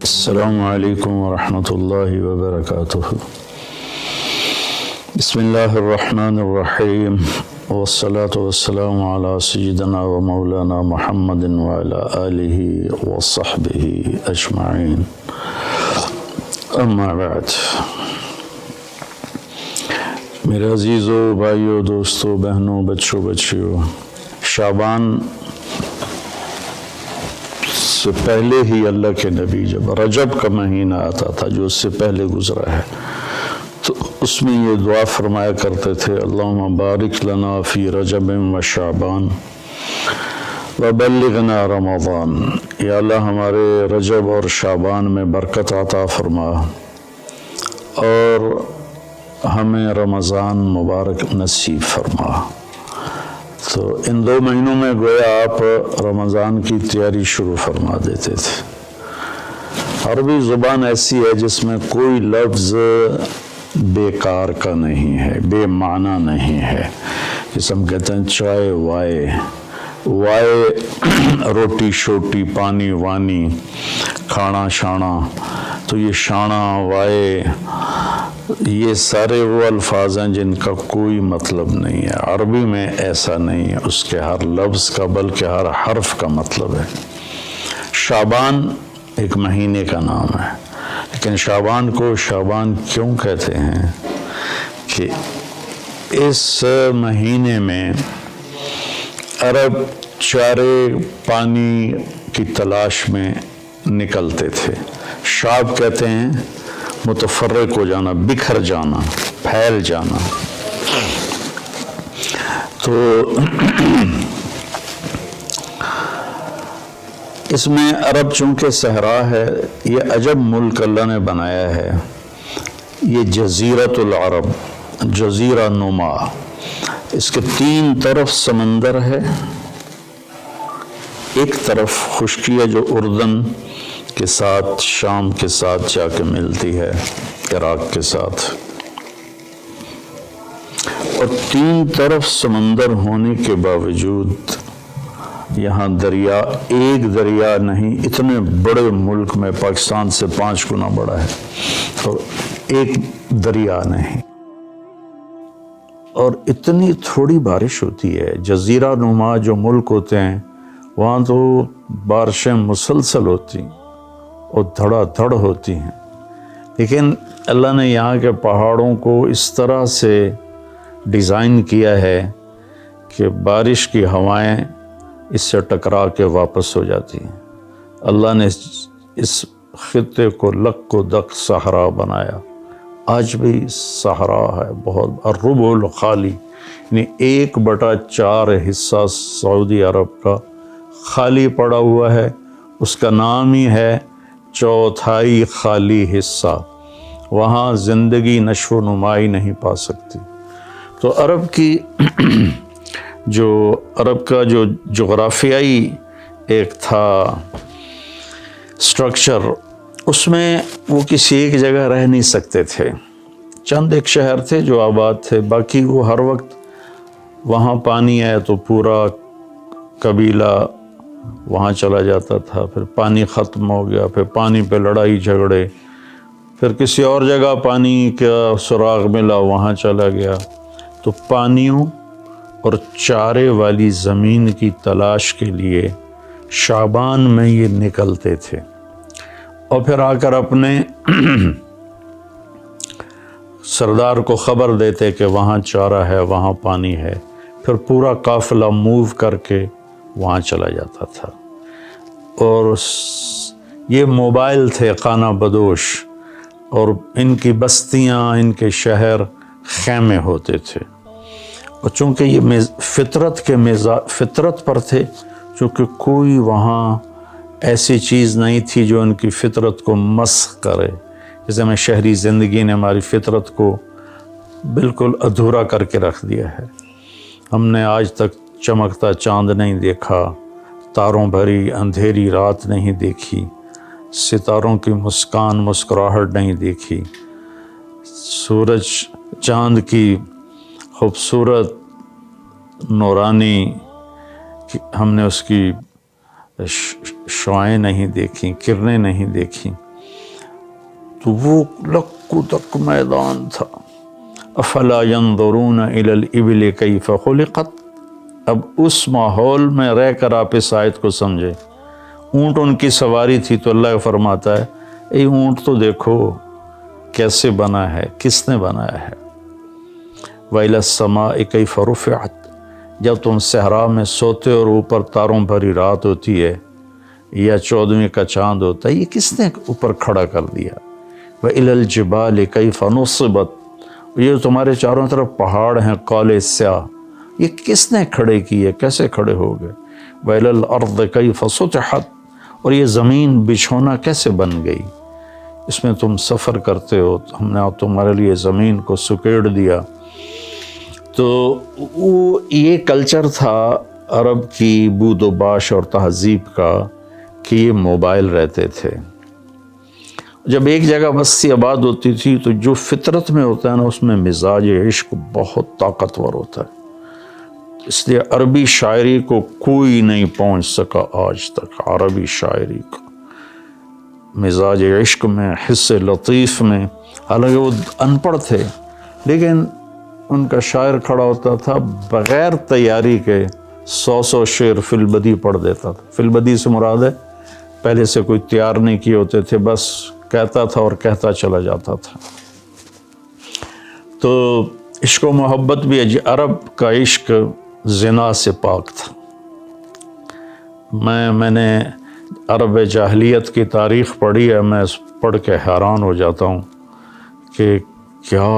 السلام علیکم ورحمۃ اللہ وبرکاتہ۔ بسم اللہ الرحمن الرحیم والصلاة والسلام علی سیدنا و مولانا محمد وعلی آلہ وصحبہ اجمعین، اما بعد۔ میرے عزیزوں، بھائیوں، دوستوں، بہنوں، بچوں، بچیوں، شعبان سے پہلے ہی اللہ کے نبی جب رجب کا مہینہ آتا تھا جو اس سے پہلے گزرا ہے تو اس میں یہ دعا فرمایا کرتے تھے، اللہم بارک لنا فی رجب و شعبان وبلغنا رمضان۔ یا اللہ ہمارے رجب اور شعبان میں برکت عطا فرما اور ہمیں رمضان مبارک نصیب فرما۔ تو ان 2 مہینوں میں گویا آپ رمضان کی تیاری شروع فرما دیتے تھے۔ عربی زبان ایسی ہے جس میں کوئی لفظ بیکار کا نہیں ہے، بے معنی نہیں ہے۔ جس ہم کہتے ہیں چائے وائے روٹی شوٹی، پانی وانی، کھانا شانا، تو یہ شانا وائے یہ سارے وہ الفاظ ہیں جن کا کوئی مطلب نہیں ہے۔ عربی میں ایسا نہیں ہے، اس کے ہر لفظ کا بلکہ ہر حرف کا مطلب ہے۔ شعبان ایک مہینے کا نام ہے، لیکن شعبان کو شعبان کیوں کہتے ہیں کہ اس مہینے میں عرب چارے پانی کی تلاش میں نکلتے تھے۔ شعب کہتے ہیں متفرق ہو جانا، بکھر جانا، پھیل جانا۔ تو اس میں عرب چونکہ صحرا ہے، یہ عجب ملک اللہ نے بنایا ہے۔ یہ جزیرۃ العرب، جزیرہ نما، اس کے 3 طرف سمندر ہے، ایک طرف خشکی ہے جو اردن کے ساتھ، شام کے ساتھ جا کے ملتی ہے، عراق کے ساتھ، اور 3 طرف سمندر ہونے کے باوجود یہاں دریا، ایک دریا نہیں، اتنے بڑے ملک میں پاکستان سے 5 گنا بڑا ہے تو ایک دریا نہیں، اور اتنی تھوڑی بارش ہوتی ہے۔ جزیرہ نما جو ملک ہوتے ہیں وہاں تو بارشیں مسلسل ہوتی ہیں اور دھڑا دھڑ ہوتی ہیں، لیکن اللہ نے یہاں کے پہاڑوں کو اس طرح سے ڈیزائن کیا ہے کہ بارش کی ہوائیں اس سے ٹکرا کے واپس ہو جاتی ہیں۔ اللہ نے اس خطے کو لک و دک صحرا بنایا، آج بھی صحرا ہے بہت، الربع الخالی، یعنی 1/4 حصہ سعودی عرب کا خالی پڑا ہوا ہے، اس کا نام ہی ہے 1/4 خالی حصہ۔ وہاں زندگی نشو و نمائی نہیں پا سکتی۔ تو عرب کا جو جغرافیائی ایک تھا سٹرکچر، اس میں وہ کسی ایک جگہ رہ نہیں سکتے تھے۔ چند ایک شہر تھے جو آباد تھے، باقی وہ ہر وقت وہاں پانی ہے تو پورا قبیلہ وہاں چلا جاتا تھا، پھر پانی ختم ہو گیا، پھر پانی پہ لڑائی جھگڑے، پھر کسی اور جگہ پانی کا سراغ ملا وہاں چلا گیا۔ تو پانیوں اور چارے والی زمین کی تلاش کے لیے شعبان میں یہ نکلتے تھے، اور پھر آ کر اپنے سردار کو خبر دیتے کہ وہاں چارہ ہے، وہاں پانی ہے، پھر پورا قافلہ موو کر کے وہاں چلا جاتا تھا۔ اور یہ موبائل تھے خانہ بدوش، اور ان کی بستیاں، ان کے شہر خیمے ہوتے تھے، اور چونکہ یہ فطرت پر تھے، چونکہ کوئی وہاں ایسی چیز نہیں تھی جو ان کی فطرت کو مسخ کرے، جیسے میں شہری زندگی نے ہماری فطرت کو بالکل ادھورا کر کے رکھ دیا ہے۔ ہم نے آج تک چمکتا چاند نہیں دیکھا، تاروں بھری اندھیری رات نہیں دیکھی، ستاروں کی مسکراہٹ نہیں دیکھی، سورج چاند کی خوبصورت نورانی ہم نے اس کی شعائیں نہیں دیکھیں، کرنیں نہیں دیکھیں، تو وہ لکو تک میدان تھا. افلا ينظرون الى الابل کیف خلقت. اب اس ماحول میں رہ کر آپ اس آیت کو سمجھے. اونٹ ان کی سواری تھی تو اللہ فرماتا ہے اے اونٹ تو دیکھو کیسے بنا ہے, کس نے بنایا ہے. وَإِلَى السَّمَاءِ كَيْفَ رُفِعَتْ. جب تم صحرا میں سوتے اور اوپر تاروں بھری رات ہوتی ہے یا 14ویں کا چاند ہوتا ہے, یہ کس نے اوپر کھڑا کر دیا. وَإِلَى الْجِبَالِ كَيْفَ نُصِبَتْ. یہ تمہارے چاروں طرف پہاڑ ہیں کالے سیاہ, یہ کس نے کھڑے کیے, کیسے کھڑے ہو گئے. وَإِلَى الْأَرْضِ كَيْفَ سُطِحَتْ. اور یہ زمین بچھونا کیسے بن گئی, اس میں تم سفر کرتے ہو, ہم نے تمہارے لیے زمین کو سکیڑ دیا. تو وہ یہ کلچر تھا عرب کی بود و باش اور تہذیب کا کہ یہ موبائل رہتے تھے. جب ایک جگہ بستی آباد ہوتی تھی تو جو فطرت میں ہوتا ہے نا, اس میں مزاج عشق بہت طاقتور ہوتا ہے. اس لیے عربی شاعری کو کوئی نہیں پہنچ سکا آج تک. عربی شاعری کو مزاج عشق میں, حس لطیف میں, حالانکہ وہ ان پڑھ تھے لیکن ان کا شاعر کھڑا ہوتا تھا بغیر تیاری کے 100 شعر فی البدی پڑھ دیتا تھا. فی البدی سے مراد ہے پہلے سے کوئی تیار نہیں کیے ہوتے تھے, بس کہتا تھا اور کہتا چلا جاتا تھا. تو عشق و محبت بھی عرب کا عشق زنا سے پاک تھا. میں نے عرب جاہلیت کی تاریخ پڑھی ہے, میں پڑھ کے حیران ہو جاتا ہوں کہ کیا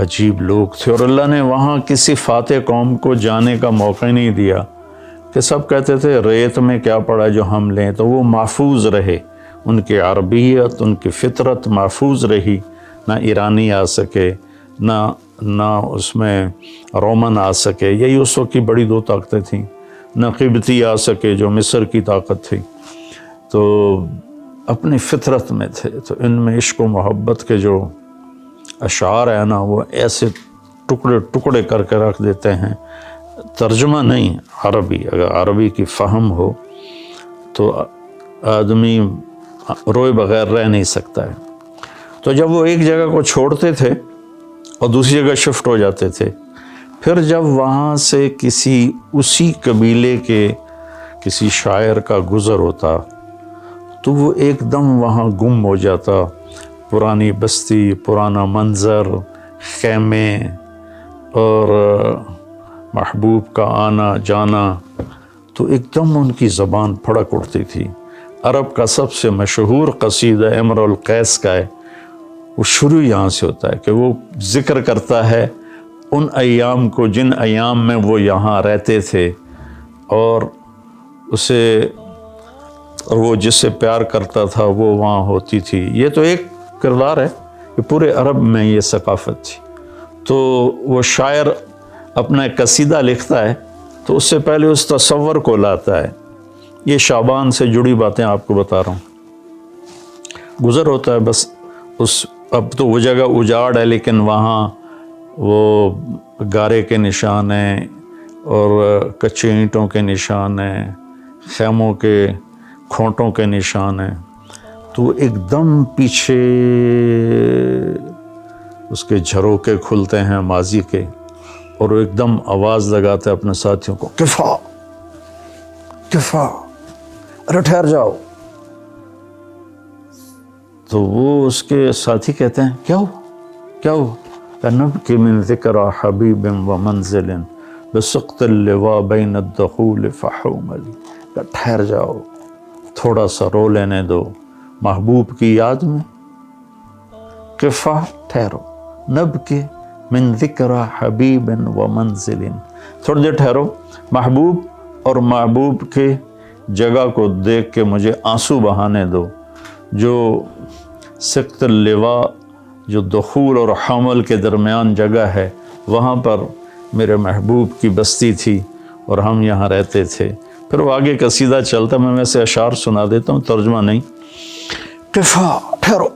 عجیب لوگ تھے. اور اللہ نے وہاں کسی فاتح قوم کو جانے کا موقع نہیں دیا کہ سب کہتے تھے ریت میں کیا پڑا جو ہم لیں, تو وہ محفوظ رہے. ان کی عربیت, ان کی فطرت محفوظ رہی. نہ ایرانی آ سکے, نہ اس میں رومن آ سکے, یہی اس وقت کی بڑی 2 طاقتیں تھیں. نہ قبطی آ سکے جو مصر کی طاقت تھی. تو اپنی فطرت میں تھے. تو ان میں عشق و محبت کے جو اشعار ہیں نا, وہ ایسے ٹکڑے ٹکڑے کر کے رکھ دیتے ہیں. ترجمہ نہیں, عربی. اگر عربی کی فہم ہو تو آدمی روئے بغیر رہ نہیں سکتا ہے. تو جب وہ ایک جگہ کو چھوڑتے تھے اور دوسری جگہ شفٹ ہو جاتے تھے, پھر جب وہاں سے اسی قبیلے کے کسی شاعر کا گزر ہوتا تو وہ ایک دم وہاں گم ہو جاتا. پرانی بستی, پرانا منظر, خیمے اور محبوب کا آنا جانا, تو ایک دم ان کی زبان پھڑک اٹھتی تھی. عرب کا سب سے مشہور قصیدہ امرؤ القیس کا ہے, وہ شروع یہاں سے ہوتا ہے کہ وہ ذکر کرتا ہے ان ایام کو جن ایام میں وہ یہاں رہتے تھے اور وہ جس سے پیار کرتا تھا وہ وہاں ہوتی تھی. یہ تو ایک کردار ہے کہ پورے عرب میں یہ ثقافت تھی. تو وہ شاعر اپنا ایک قصیدہ لکھتا ہے تو اس سے پہلے اس تصور کو لاتا ہے. یہ شعبان سے جڑی باتیں آپ کو بتا رہا ہوں. گزر ہوتا ہے بس اب تو وہ جگہ اجاڑ ہے لیکن وہاں وہ گارے کے نشان ہیں اور کچے اینٹوں کے نشان ہیں, خیموں کے کھونٹوں کے نشان ہیں. تو ایک دم پیچھے اس کے جھروکے کھلتے ہیں ماضی کے, اور وہ ایک دم آواز لگاتے ہیں اپنے ساتھیوں کو, کفا کفا, ارے ٹھہر جاؤ. تو وہ اس کے ساتھی کہتے ہیں کیا ہوا. نبکی من ذکر حبیب و منزل بسقط اللواء بین الدخول فحوملی. ٹھہر جاؤ, تھوڑا سا رو لینے دو محبوب کی یاد میں. قفا, ٹھہرو. نبکی من ذکر حبیب و منزل, تھوڑی دیر ٹھہرو, محبوب اور محبوب کے جگہ کو دیکھ کے مجھے آنسو بہانے دو. جو سقط اللواء, جو دخول اور حمل کے درمیان جگہ ہے, وہاں پر میرے محبوب کی بستی تھی اور ہم یہاں رہتے تھے. پھر وہ آگے قصیدہ چلتا, میں ویسے اشعار سنا دیتا ہوں, ترجمہ نہیں. قفا, ٹھہرو.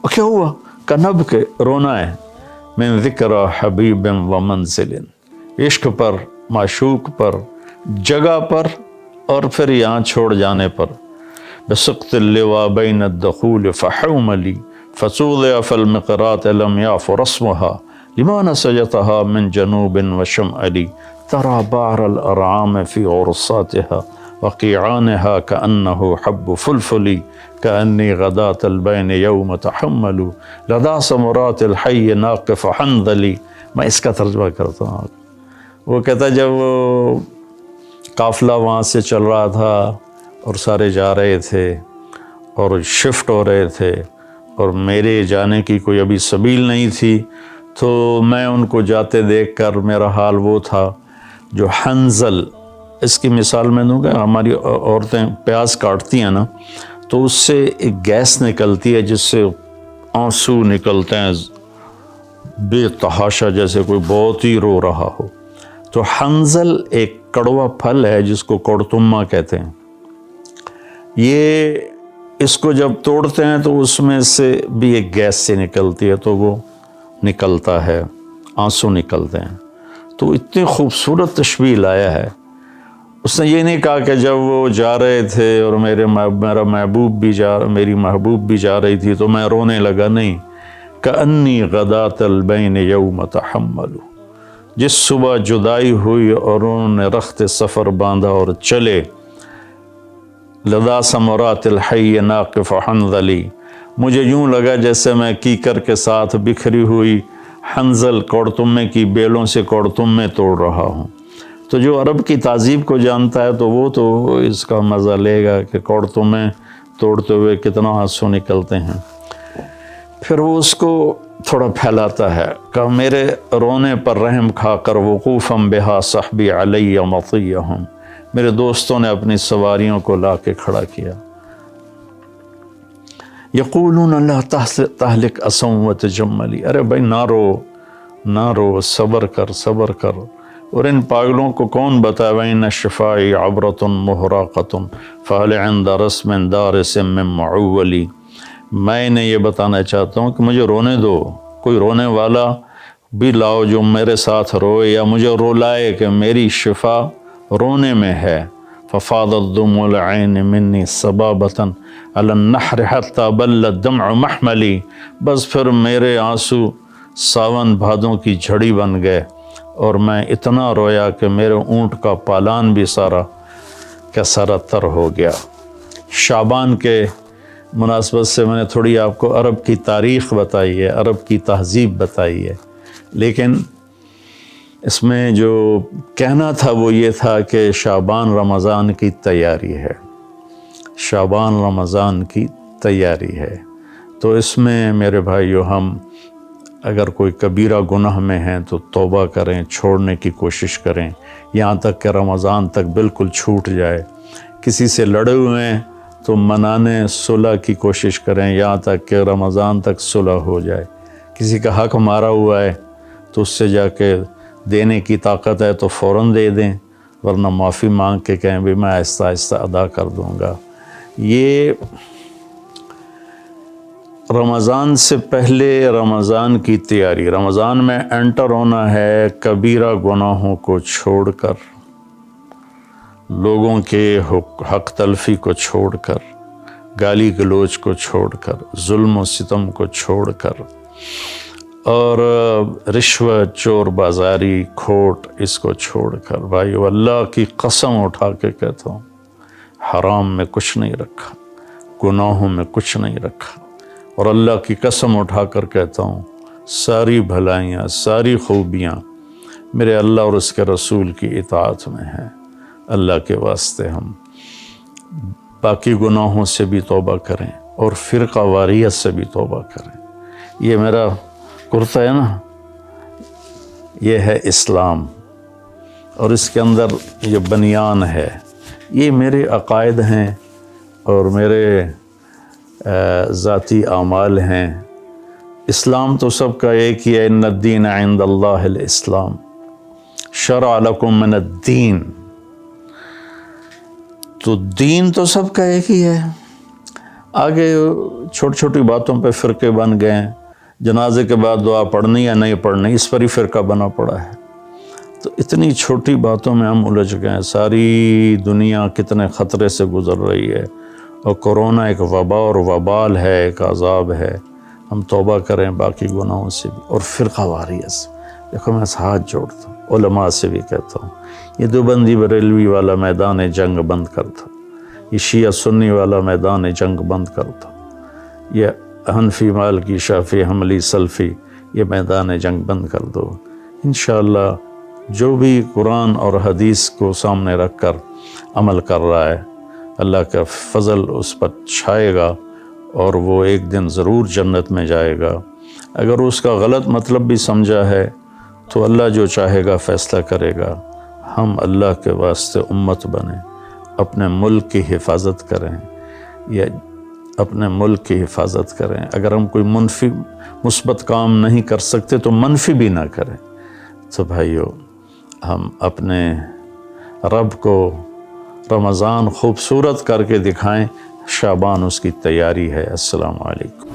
کیا ہوا؟ کنب کے رونا ہے. من ذکر حبیب و منزل, عشق پر, معشوق پر, جگہ پر, اور پھر یہاں چھوڑ جانے پر. بسقط اللواء بين الدخول فحوملي فسوضع في المقرات لم يعف رسمها لما نسجتها من جنوب وشمال ترى بعر الأرعام في عرصاتها وقيعانها كأنه حب فلفل كأني غداة البين يوم تحمل لدى سمرات الحي ناقف حنظلي. میں اس کا ترجمہ کرتا ہوں. وہ کہتا ہے جب وہ قافلہ وہاں سے چل رہا تھا اور سارے جا رہے تھے اور شفٹ ہو رہے تھے اور میرے جانے کی کوئی ابھی سبیل نہیں تھی، تو میں ان کو جاتے دیکھ کر میرا حال وہ تھا جو حنظل، اس کی مثال میں دوں گا، ہماری عورتیں پیاز کاٹتی ہیں نا تو اس سے ایک گیس نکلتی ہے جس سے آنسو نکلتے ہیں بے تحاشا، جیسے کوئی بہت ہی رو رہا ہو. تو حنظل ایک کڑوا پھل ہے جس کو کڑتما کہتے ہیں. یہ اس کو جب توڑتے ہیں تو اس میں سے بھی ایک گیس سے نکلتی ہے تو وہ نکلتا ہے، آنسو نکلتے ہیں. تو اتنی خوبصورت تشبیہ لایا ہے. اس نے یہ نہیں کہا کہ جب وہ جا رہے تھے اور میرا محبوب بھی جا رہی تھی تو میں رونے لگا، نہیں. کأنی غداة البین یوم تحمل، جس صبح جدائی ہوئی اور انہوں نے رخت سفر باندھا اور چلے. لدا ثمرات الحی ناقف حنظلی، مجھے یوں لگا جیسے میں کیکر کے ساتھ بکھری ہوئی حنظل کوڑتمے کی بیلوں سے کوڑتمے توڑ رہا ہوں. تو جو عرب کی تہذیب کو جانتا ہے تو وہ تو اس کا مزہ لے گا کہ کوڑتمے توڑتے ہوئے کتنا آنسو نکلتے ہیں. پھر وہ اس کو تھوڑا پھیلاتا ہے کہ میرے رونے پر رحم کھا کر وقوفاً بہا صحبی علی مطیہم، میرے دوستوں نے اپنی سواریوں کو لا کے کھڑا کیا. یقولون لا تہلک اسم وتجملی، ارے بھائی نہ رو، صبر کر. اور ان پاگلوں کو کون بتائے وَإِنَّ الشِّفَاءِ عَبْرَةٌ مُحْرَقَةٌ فَهَلْ عِنْدَ رَسْمٍ دَارِسٍ مِّن مَّعُوَّلِ. میں انہیں یہ بتانا چاہتا ہوں کہ مجھے رونے دو، کوئی رونے والا بھی لاؤ جو میرے ساتھ روئے یا مجھے رولائے کہ میری شفا رونے میں ہے. فَفَاضَتْ دُمُوعُ الْعَيْنِ مِنِّي صَبَابَةً عَلَى النَّحْرِ حَتَّى بَلَّ الدَّمْعُ مَحْمَلِي، بس پھر میرے آنسو ساون بھادوں کی جھڑی بن گئے اور میں اتنا رویا کہ میرے اونٹ کا پالان بھی سارا کا سارا تر ہو گیا. شعبان کے مناسبت سے میں نے تھوڑی آپ کو عرب کی تاریخ بتائی ہے، عرب کی تہذیب بتائی ہے، لیکن اس میں جو کہنا تھا وہ یہ تھا کہ شعبان رمضان کی تیاری ہے، شعبان رمضان کی تیاری ہے. تو اس میں میرے بھائیو، ہم اگر کوئی کبیرہ گناہ میں ہیں تو توبہ کریں، چھوڑنے کی کوشش کریں یہاں تک کہ رمضان تک بالکل چھوٹ جائے. کسی سے لڑے ہوئے ہیں تو منانے صلح کی کوشش کریں یہاں تک کہ رمضان تک صلح ہو جائے. کسی کا حق مارا ہوا ہے تو اس سے جا کے دینے کی طاقت ہے تو فوراً دے دیں، ورنہ معافی مانگ کے کہیں بھی میں آہستہ آہستہ ادا کر دوں گا. یہ رمضان سے پہلے رمضان کی تیاری، رمضان میں انٹر ہونا ہے کبیرہ گناہوں کو چھوڑ کر، لوگوں کے حق تلفی کو چھوڑ کر، گالی گلوچ کو چھوڑ کر، ظلم و ستم کو چھوڑ کر، اور رشوت، چور بازاری، کھوٹ، اس کو چھوڑ کر. بھائیو، اللہ کی قسم اٹھا کے کہتا ہوں، حرام میں کچھ نہیں رکھا، گناہوں میں کچھ نہیں رکھا. اور اللہ کی قسم اٹھا کر کہتا ہوں، ساری بھلائیاں، ساری خوبیاں میرے اللہ اور اس کے رسول کی اطاعت میں ہیں. اللہ کے واسطے ہم باقی گناہوں سے بھی توبہ کریں اور فرقہ واریت سے بھی توبہ کریں. یہ میرا کرتا ہے نا، یہ ہے اسلام، اور اس کے اندر یہ بنیان ہے، یہ میرے عقائد ہیں اور میرے ذاتی اعمال ہیں. اسلام تو سب کا ایک ہی ہے، ان الدین عند اللہ الاسلام، شرع لکم من الدین. تو دین تو سب کا ایک ہی ہے. آگے چھوٹی چھوٹی باتوں پہ فرقے بن گئے ہیں، جنازے کے بعد دعا پڑھنی یا نہیں پڑھنی، اس پر ہی فرقہ بنا پڑا ہے. تو اتنی چھوٹی باتوں میں ہم الجھ گئے ہیں. ساری دنیا کتنے خطرے سے گزر رہی ہے، اور کورونا ایک وبا اور وبال ہے، ایک عذاب ہے، ہم توبہ کریں باقی گناہوں سے بھی۔ اور فرقہ واریت سے دیکھو، میں ہاتھ جوڑتا ہوں، علماء سے بھی کہتا ہوں، یہ دیوبندی بریلوی والا میدان جنگ بند کر دو، یہ شیعہ سنی والا میدان جنگ بند کر دو، یہ حنفی مالکی شافعی حنبلی سلفی یہ میدان جنگ بند کر دو۔ انشاءاللہ جو بھی قرآن اور حدیث کو سامنے رکھ کر عمل کر رہا ہے، اللہ کا فضل اس پر چھائے گا اور وہ ایک دن ضرور جنت میں جائے گا۔ اگر اس کا غلط مطلب بھی سمجھا ہے تو اللہ جو چاہے گا فیصلہ کرے گا۔ ہم اللہ کے واسطے امت بنیں، اپنے ملک کی حفاظت کریں، یا اپنے ملک کی حفاظت کریں۔ اگر ہم کوئی منفی مثبت کام نہیں کر سکتے تو منفی بھی نہ کریں۔ تو بھائیو، ہم اپنے رب کو رمضان خوبصورت کر کے دکھائیں، شعبان اس کی تیاری ہے۔ السلام علیکم۔